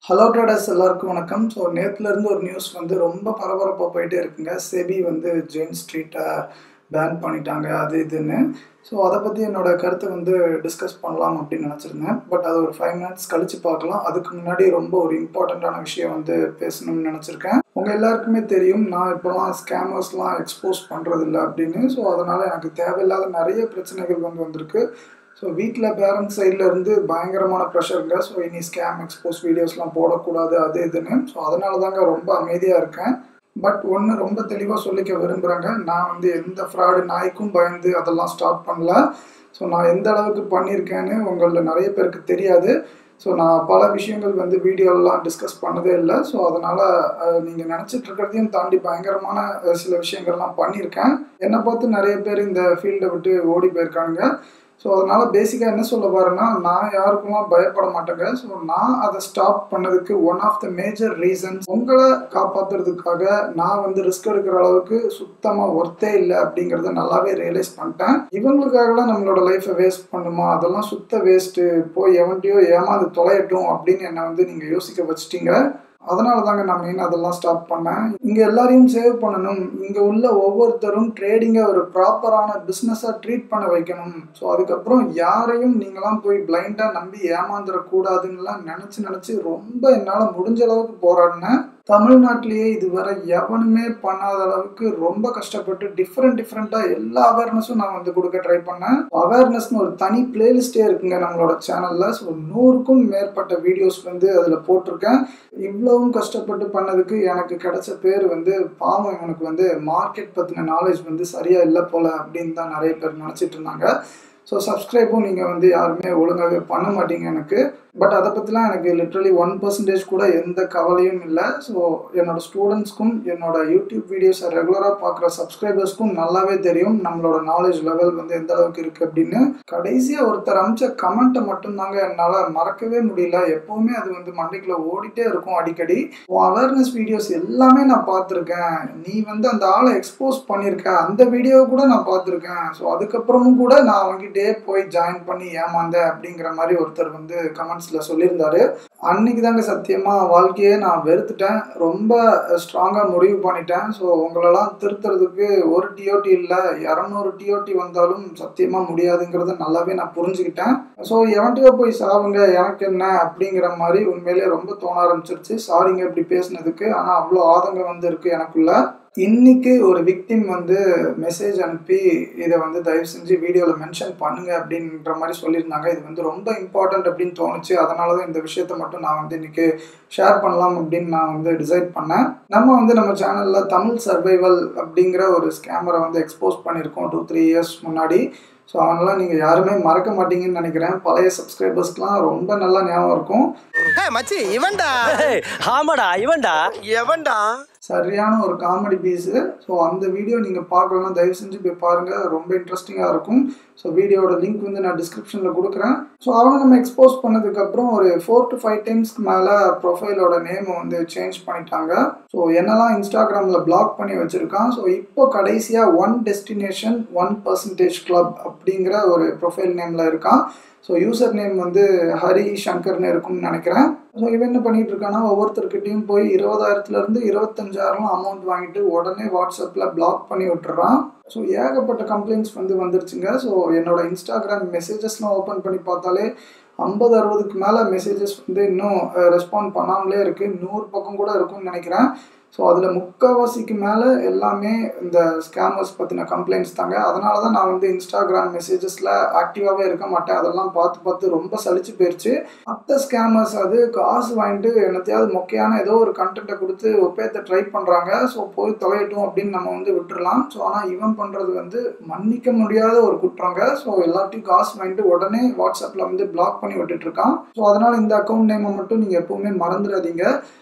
Hello traders எல்லாருக்கும் வணக்கம். So நேற்றுலேருந்து ஒரு நியூஸ் வந்து ரொம்ப பரபரப்பாக போயிட்டே இருக்குங்க. செபி வந்து ஜெயின் ஸ்ட்ரீட்டை பேன் பண்ணிட்டாங்க அது இதுன்னு. ஸோ அதை பற்றி என்னோட கருத்தை வந்து டிஸ்கஸ் பண்ணலாம் அப்படின்னு நினச்சிருந்தேன். பட் அது ஒரு 5 மினிட்ஸ் கழித்து பார்க்கலாம். அதுக்கு முன்னாடி ரொம்ப ஒரு இம்பார்ட்டண்ட்டான விஷயம் வந்து பேசணும்னு நினச்சிருக்கேன். உங்கள் எல்லாருக்குமே தெரியும், நான் இப்போலாம் ஸ்கேமர்ஸ்லாம் எக்ஸ்போஸ் பண்ணுறதில்ல அப்படின்னு. ஸோ அதனால் எனக்கு தேவையில்லாத நிறைய பிரச்சனைகள் வந்திருக்கு. ஸோ வீட்டில் பேரண்ட்ஸ் சைடில் இருந்து பயங்கரமான ப்ரெஷருங்க. ஸோ இனி ஸ்கேம் எக்ஸ்போஸ் வீடியோஸ்லாம் போடக்கூடாது அது இதுன்னு. ஸோ அதனால தாங்க ரொம்ப அமைதியாக இருக்கேன். பட் ஒன்று ரொம்ப தெளிவாக சொல்லிக்க விரும்புகிறேங்க. நான் வந்து எந்த ஃப்ராடு நாய்க்கும் பயந்து அதெல்லாம் ஸ்டார்ட் பண்ணல. ஸோ நான் எந்த அளவுக்கு பண்ணியிருக்கேன்னு உங்களில் நிறைய பேருக்கு தெரியாது. ஸோ நான் பல விஷயங்கள் வந்து வீடியோலாம் டிஸ்கஸ் பண்ணதே இல்லை. ஸோ அதனால் நீங்கள் நினச்சிட்டு இருக்கிறதையும் தாண்டி பயங்கரமான சில விஷயங்கள்லாம் பண்ணியிருக்கேன். என்னை பார்த்து நிறைய பேர் இந்த ஃபீல்டை விட்டு ஓடி போயிருக்காங்க. ஸோ அதனால் பேசிக்காக என்ன சொல்ல வரேன்னா, நான் யாருக்குலாம் பயப்பட மாட்டேங்க. ஸோ நான் அதை ஸ்டாப் பண்ணதுக்கு one of the major reasons, உங்களை காப்பாற்றுறதுக்காக நான் வந்து ரிஸ்க் எடுக்கிற அளவுக்கு சுத்தமாக ஒர்த்தே இல்லை அப்படிங்கிறத நல்லாவே ரியலைஸ் பண்ணிட்டேன். இவங்களுக்காகலாம் நம்மளோட லைஃப்பை வேஸ்ட் பண்ணுமா, அதெல்லாம் சுத்த வேஸ்ட்டு, போய் எவன்ட்டையோ ஏமாந்து தொலையட்டும் அப்படின்னு என்னை வந்து நீங்கள் யோசிக்க வச்சிட்டீங்க. அதனால தாங்க நான் மெயின் அதெல்லாம் ஸ்டாப் பண்ணேன். இங்கே எல்லாரையும் சேவ் பண்ணணும், இங்கே உள்ள ஒவ்வொருத்தரும் ட்ரேடிங்கை ஒரு ப்ராப்பரான பிஸ்னஸாக ட்ரீட் பண்ண வைக்கணும். ஸோ அதுக்கப்புறம் யாரையும் நீங்களாம் போய் பிளைண்டாக நம்பி ஏமாந்துடக்கூடாதுன்னுலாம் நினச்சி ரொம்ப என்னால் முடிஞ்ச அளவுக்கு போராடினேன். தமிழ்நாட்டிலேயே இதுவரை எவனுமே பண்ணாத அளவுக்கு ரொம்ப கஷ்டப்பட்டு டிஃப்ரெண்ட்டாக எல்லா அவேர்னஸும் நான் வந்து கொடுக்க ட்ரை பண்ணேன். அவேர்னஸ்னு ஒரு தனி பிளேலிஸ்டே இருக்குங்க நம்மளோட சேனலில். ஸோ 100க்கும் மேற்பட்ட வீடியோஸ் வந்து அதில் போட்டிருக்கேன். இவ்வளவும் கஷ்டப்பட்டு பண்ணதுக்கு எனக்கு கிடைச்ச பேர் வந்து, பாவம் எனக்கு வந்து மார்க்கெட் பற்றின நாலேஜ் வந்து சரியாக இல்லை போல் அப்படின்னு தான் நிறைய பேர் நினச்சிட்டு இருந்தாங்க. ஸோ சப்ஸ்கிரைபும் நீங்கள் வந்து யாருமே ஒழுங்காகவே பண்ண மாட்டீங்க எனக்கு. பட் அதை பற்றிலாம் எனக்கு லிட்ரலி 1% கூட எந்த கவலையும் இல்லை. ஸோ என்னோடய ஸ்டூடெண்ட்ஸ்க்கும் என்னோட யூடியூப் வீடியோஸை ரெகுலராக பார்க்குற சப்ஸ்கிரைபர்ஸ்க்கும் நல்லாவே தெரியும் நம்மளோட நாலேஜ் லெவல் வந்து எந்த அளவுக்கு இருக்குது அப்படின்னு. கடைசியாக ஒருத்தர் அமிச்ச கமெண்ட்டை மட்டும்தாங்க என்னால் மறக்கவே முடியல. எப்போவுமே அது வந்து மண்டைக்குள்ளே ஓடிட்டே இருக்கும் அடிக்கடி. அவேர்னஸ் வீடியோஸ் எல்லாமே நான் பார்த்துருக்கேன், நீ வந்து அந்த ஆளை எக்ஸ்போஸ் பண்ணியிருக்க, அந்த வீடியோவை கூட நான் பார்த்துருக்கேன். ஸோ அதுக்கப்புறமும் கூட நான் அவங்ககிட்டே போய் ஜாயின் பண்ணி ஏமாந்தேன் அப்படிங்கிற மாதிரி ஒருத்தர் வந்து கமெண்ட்ஸ் சொல்லியிருந்தாரு. அன்னைக்கு தாங்க சத்தியமா வாழ்க்கையே நான் வெறுத்துட்டேன். ரொம்ப ஸ்ட்ராங்கா முடிவு பண்ணிட்டேன். ஸோ உங்களெல்லாம் திருத்துறதுக்கு ஒரு டிஓடி இல்லை, 200 டிஓடி வந்தாலும் சத்தியமா முடியாதுங்கிறத நல்லாவே நான் புரிஞ்சுக்கிட்டேன். ஸோ எவன்ட்டையோ போய் சாவுங்க எனக்கு என்ன அப்படிங்கிற மாதிரி உண்மையிலேயே ரொம்ப தோண ஆரம்பிச்சிருச்சு. சாரிங்க இப்படி பேசினதுக்கு. ஆனால் அவ்வளோ ஆதங்கம் வந்து இருக்கு எனக்குள்ள. இன்னைக்கு ஒரு விக்டிம் வந்து மெசேஜ் அனுப்பி இதை வந்து தயவு செஞ்சு வீடியோவில் மென்ஷன் பண்ணுங்க அப்படின்ற மாதிரி சொல்லியிருந்தாங்க. இது வந்து ரொம்ப இம்பார்ட்டன்ட் அப்படின்னு தோணுச்சு. அதனால தான் இந்த விஷயத்த மட்டும் நான் வந்து இன்னைக்கு ஷேர் பண்ணலாம் அப்படின்னு நான் வந்து டிசைட் பண்ணேன். நம்ம சேனலில் தமிழ் சர்வைவல் அப்படிங்கிற ஒரு ஸ்கேமரை வந்து எக்ஸ்போஸ் பண்ணியிருக்கோம் 2-3 இயர்ஸ் முன்னாடி. ஸோ அவனெல்லாம் நீங்கள் யாருமே மறக்க மாட்டீங்கன்னு நினைக்கிறேன். பழைய சப்ஸ்கிரைபர்ஸ்க்குலாம் ரொம்ப நல்லா ஞாபகம் இருக்கும். சரியான ஒரு காமெடி பீஸு. ஸோ அந்த வீடியோ நீங்கள் பார்க்கலாம், தயவு செஞ்சு போய் பாருங்கள், ரொம்ப இன்ட்ரெஸ்டிங்காக இருக்கும். ஸோ வீடியோட லிங்க் வந்து நான் டிஸ்கிரிப்ஷனில் கொடுக்குறேன். ஸோ அவனை நம்ம எக்ஸ்போஸ் பண்ணதுக்கப்புறம் ஒரு 4 to 5 டைம்ஸ்க்கு மேலே ப்ரொஃபைலோட நேமை வந்து சேஞ்ச் பண்ணிட்டாங்க. ஸோ என்னெல்லாம் இன்ஸ்டாகிராமில் பிளாக் பண்ணி வச்சுருக்கான். ஸோ இப்போ கடைசியாக 1 டெஸ்டினேஷன் 1% கிளப் அப்படிங்கிற ஒரு ப்ரொஃபைல் நேமில் இருக்கான். ஸோ யூசர் நேம் வந்து ஹரி சங்கர்னு இருக்கும்னு நினைக்கிறேன். ஸோ இவன் என்ன பண்ணிட்டு இருக்கான்னா, ஒவ்வொருத்தர்கிட்டையும் போய் 20,000 25,000 அமௌண்ட் வாங்கிட்டு உடனே வாட்ஸ்அப்பில் பிளாக் பண்ணி விட்டுறான். ஸோ ஏகப்பட்ட கம்ப்ளைண்ட்ஸ் வந்து வந்துருச்சுங்க. ஸோ என்னோட இன்ஸ்டாகிராம் மெசேஜஸ்லாம் ஓப்பன் பண்ணி பார்த்தாலே 50-60க்கு மேலே மெசேஜஸ் வந்து இன்னும் ரெஸ்பாண்ட் பண்ணாமலே இருக்குது. 100 பக்கம் கூட இருக்கும்னு நினைக்கிறேன். ஸோ அதில் முக்கால்வாசிக்கு மேலே எல்லாமே இந்த ஸ்கேமர்ஸ் பற்றின கம்ப்ளைண்ட்ஸ் தாங்க. அதனால தான் நான் வந்து இன்ஸ்டாகிராம் மெசேஜஸில் ஆக்டிவாகவே இருக்க மாட்டேன். அதெல்லாம் பார்த்து ரொம்ப சலிச்சு போயிடுச்சு. மற்ற ஸ்கேமர்ஸ் அது காசு வாங்கிட்டு என்னத்தையாவது மொக்கையான ஏதோ ஒரு கண்டென்ட்டை கொடுத்து ஒப்பேத்த ட்ரை பண்ணுறாங்க. ஸோ போய் தொலையட்டும் அப்படின்னு நம்ம வந்து விட்டுறலாம். ஸோ ஆனால் இவன் பண்ணுறது வந்து மன்னிக்க முடியாத ஒரு குற்றங்க. ஸோ எல்லாத்தையும் காசு வாங்கிட்டு உடனே வாட்ஸ்அப்பில் வந்து பிளாக் பண்ணி விட்டுட்ருக்கான். ஸோ அதனால் இந்த அக்கௌண்ட் நேமை மட்டும் நீங்கள் எப்போவுமே மறந்துடாதீங்க.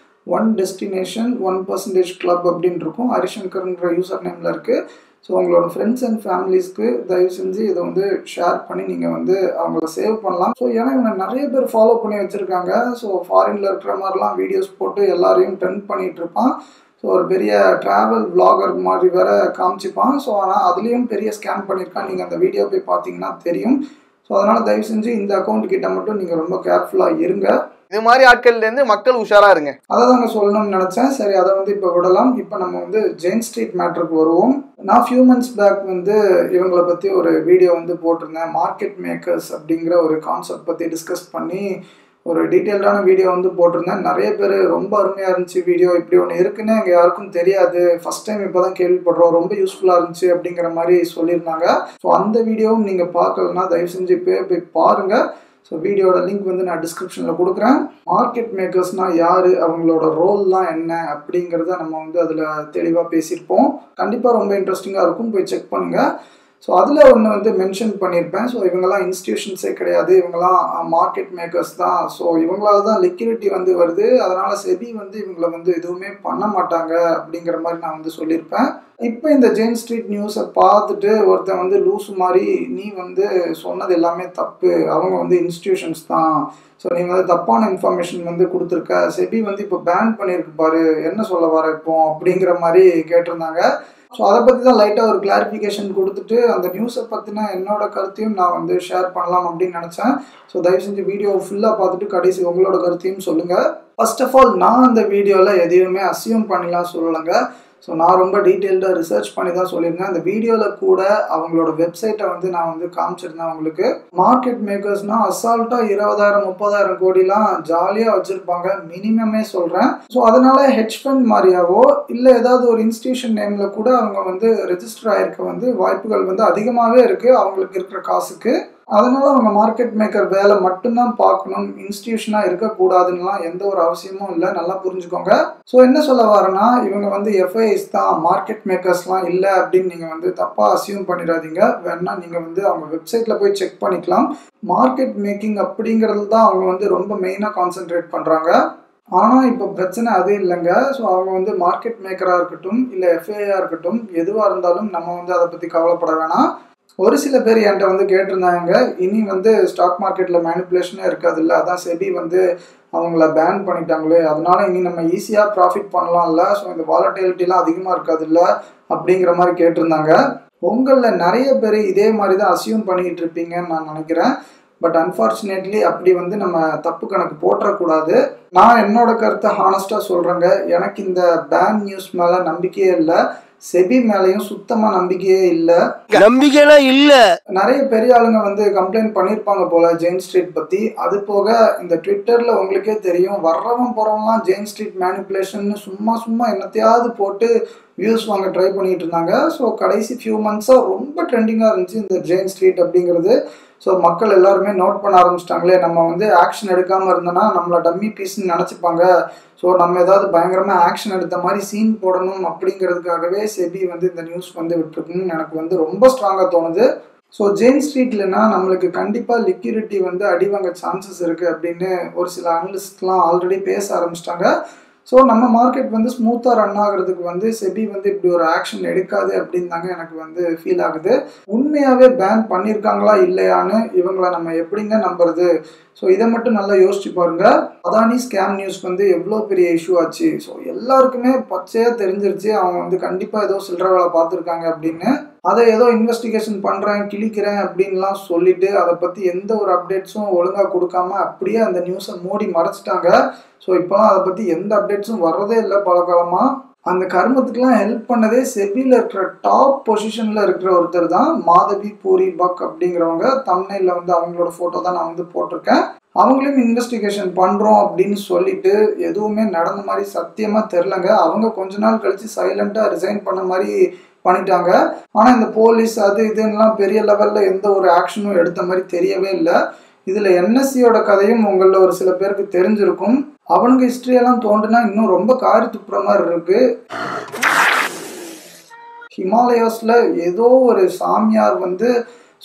1 டெஸ்டினேஷன் 1% கிளப் அப்படின்னு இருக்கும். ஹரிசங்கர்ன்ற யூசர் நேமில் இருக்குது. ஸோ உங்களோட ஃப்ரெண்ட்ஸ் அண்ட் ஃபேமிலிஸ்க்கு தயவு செஞ்சு இதை வந்து ஷேர் பண்ணி நீங்கள் வந்து அவங்கள சேவ் பண்ணலாம். ஸோ ஏன்னா இவனை நிறைய பேர் ஃபாலோ பண்ணி வச்சுருக்காங்க. ஸோ ஃபாரினில் இருக்கிற மாதிரிலாம் வீடியோஸ் போட்டு எல்லாரையும் ட்ரெண்ட் பண்ணிகிட்டு இருப்பான். ஸோ ஒரு பெரிய ட்ராவல் விளாகர் மாதிரி வேற காமிச்சிப்பான். ஸோ ஆனால் அதுலேயும் பெரிய ஸ்கேம் பண்ணியிருக்கான். நீங்கள் அந்த வீடியோ போய் பார்த்தீங்கன்னா தெரியும். ஸோ அதனால் தயவு செஞ்சு இந்த அக்கௌண்ட் கிட்ட மட்டும் நீங்கள் ரொம்ப கேர்ஃபுல்லாக இருங்க. இது மாதிரி ஆட்கள்ல இருந்து மக்கள் உஷாரா இருங்க. அதை தாங்க சொல்லணும்னு நினைச்சேன். சரி, அதை வந்து இப்போ விடலாம். இப்போ நம்ம வந்து ஜெயின் ஸ்ட்ரீட் மேட்டருக்கு வருவோம். நான் ஃபியூ மந்த்ஸ் பேக் வந்து இவங்களை பற்றி ஒரு வீடியோ வந்து போட்டிருந்தேன். மார்க்கெட் மேக்கர்ஸ் அப்படிங்கிற ஒரு கான்செப்ட் பற்றி டிஸ்கஸ் பண்ணி ஒரு டீட்டெயில்டான வீடியோ வந்து போட்டிருந்தேன். நிறைய பேர் ரொம்ப அருமையாக இருந்துச்சு வீடியோ, இப்படி ஒன்று இருக்குன்னு எங்கள் யாருக்கும் தெரியாது, ஃபஸ்ட் டைம் இப்போ தான் கேள்விப்படுறோம், ரொம்ப யூஸ்ஃபுல்லாக இருந்துச்சு அப்படிங்கிற மாதிரி சொல்லியிருந்தாங்க. ஸோ அந்த வீடியோவும் நீங்கள் பார்க்கலன்னா தயவு செஞ்சு போய் பாருங்கள். ஸோ வீடியோட லிங்க் வந்து நான் டிஸ்கிரிப்ஷனில் கொடுக்குறேன். மார்க்கெட் மேக்கர்ஸ்னால் யார், அவங்களோட ரோல்லாம் என்ன அப்படிங்கிறத நம்ம வந்து அதில் தெளிவாக பேசியிருப்போம். கண்டிப்பாக ரொம்ப இன்ட்ரெஸ்டிங்காக இருக்கும், போய் செக் பண்ணுங்கள். ஸோ அதில் ஒன்று வந்து மென்ஷன் பண்ணியிருப்பேன். ஸோ இவங்கெல்லாம் இன்ஸ்டிடியூஷன்ஸே கிடையாது, இவங்கெல்லாம் மார்க்கெட் மேக்கர்ஸ் தான். ஸோ இவங்களால தான் லிக்விடிட்டி வந்து வருது, அதனால் செபி வந்து இவங்களை வந்து எதுவுமே பண்ண மாட்டாங்க அப்படிங்கிற மாதிரி நான் வந்து சொல்லியிருப்பேன். இப்போ இந்த ஜெயின் ஸ்ட்ரீட் நியூஸை பார்த்துட்டு ஒருத்தன் வந்து லூஸ் மாதிரி நீ வந்து சொன்னது எல்லாமே தப்பு, அவங்க வந்து இன்ஸ்டிடியூஷன்ஸ் தான், ஸோ நீ வந்து தப்பான இன்ஃபர்மேஷன் வந்து கொடுத்துருக்க, செபி வந்து இப்போ பேன் பண்ணியிருக்கு பாரு, என்ன சொல்ல வர இப்போ அப்படிங்கிற மாதிரி கேட்டிருந்தாங்க. ஸோ அதை பற்றி தான் லைட்டாக ஒரு கிளாரிஃபிகேஷன் கொடுத்துட்டு அந்த நியூஸை பற்றின என்னோட கருத்தையும் நான் வந்து ஷேர் பண்ணலாம் அப்படின்னு நினச்சேன். ஸோ தயவு செஞ்சு வீடியோ ஃபுல்லாக பார்த்துட்டு கடைசி உங்களோட கருத்தையும் சொல்லுங்கள். ஃபர்ஸ்ட் ஆஃப் ஆல், நான் அந்த வீடியோவில் எதையுமே அசியூம் பண்ணிலாம் சொல்லலைங்க. ஸோ நான் ரொம்ப டீட்டெயில்டாக ரிசர்ச் பண்ணி தான் சொல்லியிருந்தேன். அந்த வீடியோவில் கூட அவங்களோட வெப்சைட்டை வந்து நான் வந்து காமிச்சிருந்தேன் உங்களுக்கு. மார்க்கெட் மேக்கர்ஸ்னால் அசால்ட்டாக 20,000-30,000 கோடிலாம் ஜாலியாக வச்சுருப்பாங்க, மினிமமே சொல்கிறேன். ஸோ அதனால் ஹெட்ஜ் ஃபண்ட் மாதிரியாவோ இல்லை ஏதாவது ஒரு இன்ஸ்டிடியூஷன் நேமில் கூட அவங்க வந்து ரெஜிஸ்டர் ஆகிருக்க வந்து வாய்ப்புகள் வந்து அதிகமாகவே இருக்குது அவங்களுக்கு இருக்கிற காசுக்கு. அதனால் அவங்க மார்க்கெட் மேக்கர் வேலை மட்டும்தான் பார்க்கணும், இன்ஸ்டிடியூஷனாக இருக்கக்கூடாதுன்னெலாம் எந்த ஒரு அவசியமும் இல்லை, நல்லா புரிஞ்சுக்கோங்க. ஸோ என்ன சொல்ல வரேன்னா, இவங்க வந்து எஃப்ஐஎஸ் தான், மார்க்கெட் மேக்கர்ஸ்லாம் இல்லை அப்படின்னு நீங்கள் வந்து தப்பாக அசியூம் பண்ணிடாதீங்க. வேணா நீங்கள் வந்து அவங்க வெப்சைட்டில் போய் செக் பண்ணிக்கலாம். மார்க்கெட் மேக்கிங் அப்படிங்கிறது தான் அவங்க வந்து ரொம்ப மெயினாக கான்சென்ட்ரேட் பண்ணுறாங்க. ஆனால் இப்போ பிரச்சனை அது இல்லைங்க. ஸோ அவங்க வந்து மார்க்கெட் மேக்கராக இருக்கட்டும் இல்லை எஃப்ஐஆ இருக்கட்டும், எதுவாக இருந்தாலும் நம்ம வந்து அதை பற்றி கவலைப்பட வேணாம். ஒரு சில பேர் என்கிட்ட வந்து கேட்டிருந்தாங்க, இனி வந்து ஸ்டாக் மார்க்கெட்டில் மேனிப்புலேஷனே இருக்காது இல்லை, அதான் செபி வந்து அவங்கள பேன் பண்ணிட்டாங்களே, அதனால இனி நம்ம ஈஸியாக ப்ராஃபிட் பண்ணலாம்ல, ஸோ இந்த வாலட்டிலிட்டிலாம் அதிகமாக இருக்காது இல்லை அப்படிங்கிற மாதிரி கேட்டிருந்தாங்க. உங்களில் நிறைய பேர் இதே மாதிரி தான் அசியூம் பண்ணிக்கிட்டு இருப்பீங்கன்னு நான் நினைக்கிறேன். பட் அன்ஃபார்ச்சுனேட்லி அப்படி வந்து நம்ம தப்பு கணக்கு போட்டுறக்கூடாது. நான் என்னோட கருத்தை ஹானஸ்டாக சொல்கிறேங்க. எனக்கு இந்த பேன் நியூஸ் மேலே நம்பிக்கையே இல்லை, செபி மேலேயும் சுத்தமா நம்பிக்கையே இல்லை. நம்பிக்கைலாம் இல்ல. நிறைய பெரிய ஆளுங்க வந்து கம்ப்ளைண்ட் பண்ணியிருப்பாங்க போல ஜெயின் ஸ்ட்ரீட் பத்தி. அது போக இந்த ட்விட்டர்ல உங்களுக்கே தெரியும், வர்றவன் போறவங்கலாம் ஜெயின் ஸ்ட்ரீட் மேனிப்புலேஷன் சும்மா என்னத்தையாவது போட்டு வியூஸ் வாங்க ட்ரை பண்ணிட்டு இருந்தாங்க. ஸோ கடைசி ஃபியூ மந்த்ஸாக ரொம்ப ட்ரெண்டிங்காக இருந்துச்சு இந்த ஜெயின் ஸ்ட்ரீட் அப்படிங்கிறது. ஸோ மக்கள் எல்லாருமே நோட் பண்ண ஆரம்பிச்சிட்டாங்களே, நம்ம வந்து ஆக்ஷன் எடுக்காமல் இருந்தோன்னா நம்மளை டம்மி பீஸ்ன்னு நினச்சிப்பாங்க, ஸோ நம்ம ஏதாவது பயங்கரமாக ஆக்ஷன் எடுத்த மாதிரி சீன் போடணும் அப்படிங்கிறதுக்காகவே செபி வந்து இந்த நியூஸ் வந்து விட்டுருக்குன்னு எனக்கு வந்து ரொம்ப ஸ்ட்ராங்காக தோணுது. ஸோ ஜெயின் ஸ்ட்ரீட்லனா நம்மளுக்கு கண்டிப்பாக லிக்விடிட்டி வந்து அடிவாங்க சான்சஸ் இருக்குது அப்படின்னு ஒரு சில அனலிஸ்ட்லாம் ஆல்ரெடி பேச ஆரம்பிச்சிட்டாங்க. ஸோ நம்ம மார்க்கெட் வந்து ஸ்மூத்தாக ரன் ஆகிறதுக்கு வந்து செபி வந்து இப்படி ஒரு ஆக்ஷன் எடுக்காது அப்படின்னு தாங்க எனக்கு வந்து ஃபீல் ஆகுது. உண்மையாகவே பேன் பண்ணியிருக்காங்களா இல்லையான்னு இவங்களை நம்ம எப்படிங்க நம்புறது? ஸோ இதை மட்டும் நல்லா யோசிச்சு பாருங்க. அதானி ஸ்கேம் நியூஸ் வந்து எவ்வளோ பெரிய இஷ்யூ ஆச்சு. ஸோ எல்லாருக்குமே பச்சையாக தெரிஞ்சிருச்சு அவங்க வந்து கண்டிப்பாக ஏதோ சில்லற வேலை பார்த்துருக்காங்க அப்படின்னு. அதை ஏதோ இன்வெஸ்டிகேஷன் பண்ணுறேன் கிழிக்கிறேன் அப்படின்லாம் சொல்லிட்டு அதை பற்றி எந்த ஒரு அப்டேட்ஸும் ஒழுங்காக கொடுக்காம அப்படியே அந்த நியூஸை மூடி மறைச்சிட்டாங்க. ஸோ இப்போலாம் அதை பற்றி எந்த அப்டேட்ஸும் வர்றதே இல்லை பல காலமாக. அந்த கர்மத்துக்குலாம் ஹெல்ப் பண்ணதே செபியில் இருக்கிற டாப் பொசிஷனில் இருக்கிற ஒருத்தர் தான், மாதவி பூரி பக் அப்படிங்கிறவங்க. தம்ப்நெயில்ல வந்து அவங்களோட ஃபோட்டோ தான் நான் வந்து போட்டிருக்கேன். அவங்களையும் இன்வெஸ்டிகேஷன் பண்ணுறோம் அப்படின்னு சொல்லிட்டு எதுவுமே நடந்த மாதிரி சத்தியமாக தெரிலங்க. அவங்க கொஞ்ச நாள் கழித்து சைலண்ட்டாக ரிசைன் பண்ண மாதிரி பண்ணிட்டாங்க. ஆனால் இந்த போலீஸ் அது இதுன்னெலாம் பெரிய லெவலில் எந்த ஒரு ஆக்ஷனும் எடுத்த மாதிரி தெரியவே இல்லை. இதில் என்எஸ்சியோட கதையும் உங்களில் ஒரு சில பேருக்கு தெரிஞ்சிருக்கும். அவனுங்க ஹிஸ்ட்ரியெல்லாம் தோண்டுனா இன்னும் ரொம்ப காரி துப்புற மாதிரி இருக்கு. ஹிமாலயாஸில் ஏதோ ஒரு சாமியார் வந்து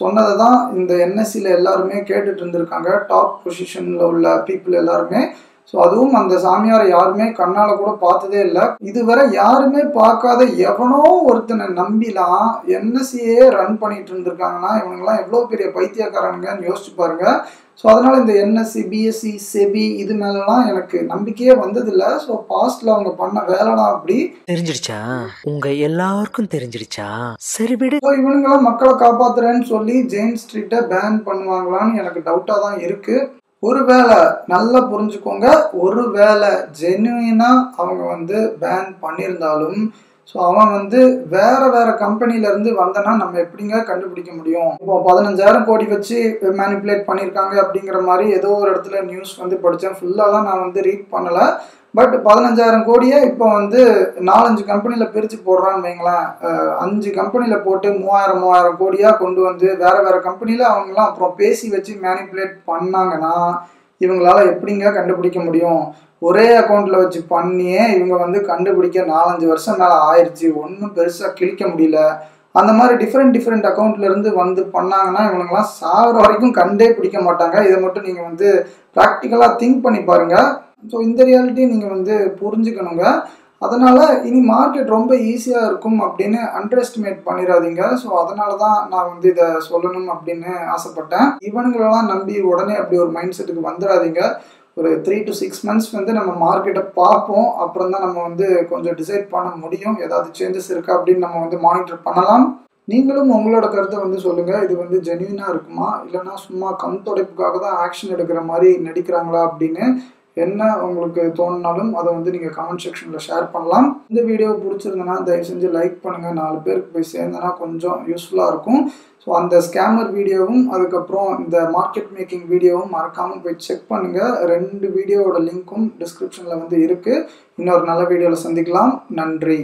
சொன்னதை தான் இந்த என்எஸ்சியில் எல்லாருமே கேட்டுட்டு இருந்திருக்காங்க, டாப் பொசிஷனில் உள்ள பீப்புள் எல்லாருமே. ஸோ அதுவும் அந்த சாமியாரை யாருமே கண்ணால் கூட பார்த்ததே இல்லை. இதுவரை யாருமே பார்க்காத எவனோ ஒருத்தனை நம்பிலாம் என்எஸ்சியே ரன் பண்ணிட்டு இருந்திருக்காங்கன்னா இவனுங்கெல்லாம் எவ்வளோ பெரிய பைத்தியக்காரனுங்கன்னு யோசிச்சு பாருங்க. ஸோ அதனால் இந்த என்எஸ்சி பிஎஸ்சி செபி இது மேலாம் எனக்கு நம்பிக்கையே வந்ததில்லை. ஸோ பாஸ்ட்ல அவங்க பண்ண வேலைலாம் அப்படி தெரிஞ்சிடுச்சா, உங்க எல்லாருக்கும் தெரிஞ்சிடுச்சா, சரி விடு. ஸோ இவனுங்கெல்லாம் மக்களை காப்பாத்துறேன்னு சொல்லி ஜெயின் ஸ்ட்ரீட்டை பேன் பண்ணுவாங்களான்னு எனக்கு டவுட்டாக தான் இருக்குது. ஒருவேளை நல்லா புரிஞ்சுக்கோங்க, ஒருவேளை ஜென்யூனாக அவங்க வந்து பேன் பண்ணியிருந்தாலும் ஸோ அவன் வந்து வேற கம்பெனிலேருந்து வந்தனா நம்ம எப்படிங்க கண்டுபிடிக்க முடியும்? இப்போ 15,000 கோடி வச்சு மேனிப்புலேட் பண்ணியிருக்காங்க அப்படிங்கிற மாதிரி ஏதோ ஒரு இடத்துல நியூஸ் வந்து படித்தேன். ஃபுல்லாலாம் நான் வந்து ரீட் பண்ணலை. பட் 15,000 கோடியை இப்போ வந்து 4-5 கம்பெனியில் பிரித்து போடுறான்னு வைங்களேன். 5 கம்பெனியில் போட்டு 3,000 கோடியாக கொண்டு வந்து வேறு கம்பெனியில் அவங்களாம் அப்புறம் பேசி வச்சு மேனிப்புலேட் பண்ணாங்கன்னா இவங்களால எப்படிங்க கண்டுபிடிக்க முடியும்? ஒரே அக்கௌண்ட்டில் வச்சு பண்ணியே இவங்க வந்து கண்டுபிடிக்க 4-5 வருஷம் மேலே ஆயிடுச்சு. ஒன்றும் பெருசாக கிழிக்க முடியல. அந்த மாதிரி டிஃப்ரெண்ட் அக்கௌண்ட்லேருந்து வந்து பண்ணாங்கன்னா இவனுங்களாம் சாகிற வரைக்கும் கண்டே பிடிக்க மாட்டாங்க. இதை மட்டும் நீங்கள் வந்து ப்ராக்டிக்கலாக திங்க் பண்ணி பாருங்கள். ஸோ இந்த ரியாலிட்டியை நீங்கள் வந்து புரிஞ்சுக்கணுங்க. அதனால் இனி மார்க்கெட் ரொம்ப ஈஸியாக இருக்கும் அப்படின்னு அண்டர் எஸ்டிமேட் பண்ணிடாதீங்க. ஸோ அதனால தான் நான் வந்து இதை சொல்லணும் அப்படின்னு ஆசைப்பட்டேன். இவனுங்களெல்லாம் நம்பி உடனே அப்படி ஒரு மைண்ட் செட்டுக்கு வந்துடாதீங்க. ஒரு 3 to 6 months வந்து நம்ம மார்க்கெட்டை பார்ப்போம். அப்புறம் தான் நம்ம வந்து கொஞ்சம் டிசைட் பண்ண முடியும். ஏதாவது சேஞ்சஸ் இருக்கா அப்படின்னு நம்ம வந்து மானிட்டர் பண்ணலாம். நீங்களும் உங்களோட கருத்தை வந்து சொல்லுங்கள். இது வந்து ஜென்யூனாக இருக்குமா, இல்லைனா சும்மா கண் துடைப்புக்காக தான் ஆக்ஷன் எடுக்கிற மாதிரி நடிக்கிறாங்களா அப்படின்னு என்ன உங்களுக்கு தோணுனாலும் அதை வந்து நீங்கள் கமெண்ட் செக்ஷனில் ஷேர் பண்ணலாம். இந்த வீடியோ பிடிச்சிருந்தனா தயவு செஞ்சு லைக் பண்ணுங்கள். 4 பேருக்கு போய் சேர்ந்தனா கொஞ்சம் யூஸ்ஃபுல்லாக இருக்கும். ஸோ அந்த ஸ்கேமர் வீடியோவும் அதுக்கப்புறம் இந்த மார்க்கெட் மேக்கிங் வீடியோவும் மறக்காமல் போய் செக் பண்ணுங்கள். 2 வீடியோவோட லிங்க்கும் டிஸ்கிரிப்ஷனில் வந்து இருக்குது. இன்னொரு நல்ல வீடியோவில் சந்திக்கலாம். நன்றி.